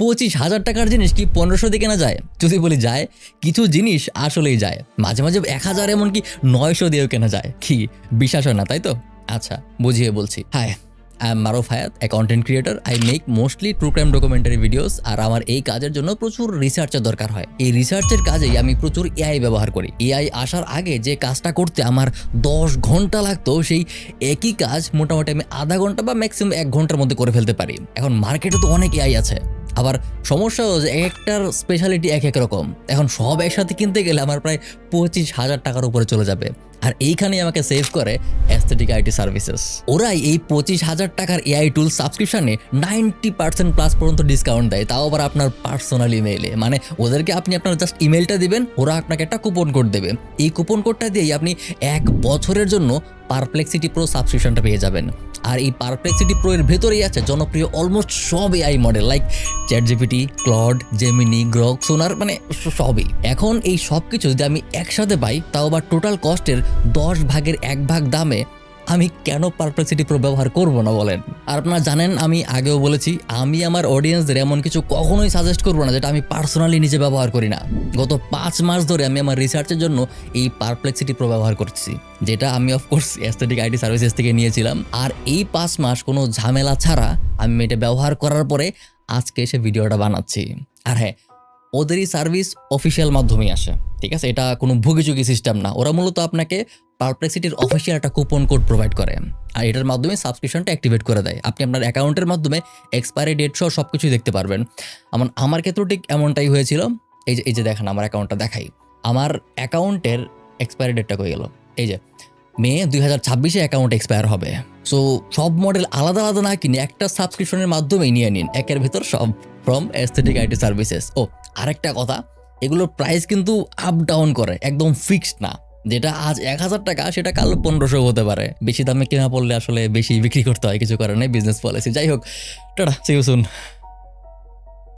25,000 টাকার জিনিস কি 1500 দিয়ে কেনা যায়? যদি বলি যায়, কিছু জিনিস আসলেই যায়। মাঝে মাঝে 1000 এমনকি 900 দিয়েও কেনা যায়। কি বিশ্বাস হয় না, তাই তো? আচ্ছা, বুঝিয়ে বলছি। High, I am Maruf Hayat, a content creator. I make mostly true crime documentary videos. আর আমার এই কাজের জন্য প্রচুর রিসার্চের দরকার হয়। এই রিসার্চের কাজেই আমি প্রচুর এআই ব্যবহার করি। এআই আসার আগে যে কাজটা করতে আমার 10 ঘন্টা লাগতো, সেই একই কাজ মোটামুটি আমি আধা ঘন্টা বা ম্যাক্সিমাম 1 ঘন্টার মধ্যে করে ফেলতে পারি। এখন মার্কেটে তো অনেক এআই আছে, আবার সমস্যাও যে একটার স্পেশালিটি এক এক রকম। এখন সব একসাথে কিনতে গেলে আমার প্রায় 25,000 টাকার উপরে চলে যাবে। আর এইখানেই আমাকে সেভ করে অ্যাস্থেটিক আইটি সার্ভিসেস। ওরাই এই 25,000 টাকার এআই টুল সাবস্ক্রিপশনে 90% প্লাস পর্যন্ত ডিসকাউন্ট দেয়, তাও আবার আপনার পার্সোনাল ইমেইলে। মানে ওদেরকে আপনি আপনার জাস্ট ইমেলটা দিবেন, ওরা আপনাকে একটা কুপন কোড দেবে। এই কুপন কোডটা দিয়েই আপনি 1 বছরের জন্য পারপ্লেক্সিটি প্রো সাবস্ক্রিপশনটা পেয়ে যাবেন। আর এই পারপ্লেক্সিটি প্রো এর ভেতরেই আছে জনপ্রিয় অলমোস্ট সব AI model, like ChatGPT, Claude, Gemini, Grok, Sonar, মানে সবই। এখন এই সব কিছু যদি আমি একসাথে পাই, তাও আবার টোটাল কস্টের 10 ভাগের 1 ভাগ দামে, আমি কেন পারপ্লেক্সিটি প্রো ব্যবহার করব না বলেন? আর আপনারা জানেন, আমি আগেও বলেছি, আমি আমার অডিয়েন্সদের এমন কিছু কখনোই সাজেস্ট করবো না যেটা আমি পার্সোনালি নিজে ব্যবহার করি না। গত 5 মাস ধরে আমি আমার রিসার্চের জন্য এই পারপ্লেক্সিটি প্রো ব্যবহার করছি, যেটা আমি অফকোর্স অ্যাস্থেটিক আইটি সার্ভিসেস থেকে নিয়েছিলাম। আর এই 5 মাস কোনো ঝামেলা ছাড়া আমি এটা ব্যবহার করার পরে আজকে এসে ভিডিওটা বানাচ্ছি। আর হ্যাঁ, ওদেরই সার্ভিস অফিসিয়াল মাধ্যমেই আসে, ঠিক আছে? এটা কোনো ভুগিচুগি সিস্টেম না। ওরা মূলত আপনাকে পারপ্লেক্সিটির অফিসিয়াল একটা কুপন কোড প্রোভাইড করে, আর এটার মাধ্যমে সাবস্ক্রিপশনটা অ্যাক্টিভেট করে দেয়। আপনি আপনার অ্যাকাউন্টের মাধ্যমে এক্সপায়ারি ডেট সহ সব কিছুই দেখতে পারবেন। আমার ক্ষেত্রেও ঠিক এমনটাই হয়েছিল। এই যে দেখেন, আমার অ্যাকাউন্টটা দেখাই। আমার অ্যাকাউন্টের এক্সপায়ারি ডেটটা কই গেল? এই যে মে 2026-এ অ্যাকাউন্ট এক্সপায়ার হবে। সো সব মডেল আলাদা আলাদা না কিনে একটা সাবস্ক্রিপশনের মাধ্যমেই নিয়ে নিন, একের ভেতর সব, ফ্রম অ্যাস্থেটিক আইটি সার্ভিসেস। ও আরেকটা কথা, এগুলোর প্রাইস কিন্তু আপ ডাউন করে, একদম ফিক্সড না। যেটা আজ 1000 টাকা সেটা কাল 1500 হতে পারে। বেশি দামে কেনা পড়লে আসলে বেশি বিক্রি করতে হয়, কিছু করে নাই, বিজনেস পলিসি। যাই হোক, টাটা, সি ইউ সুন।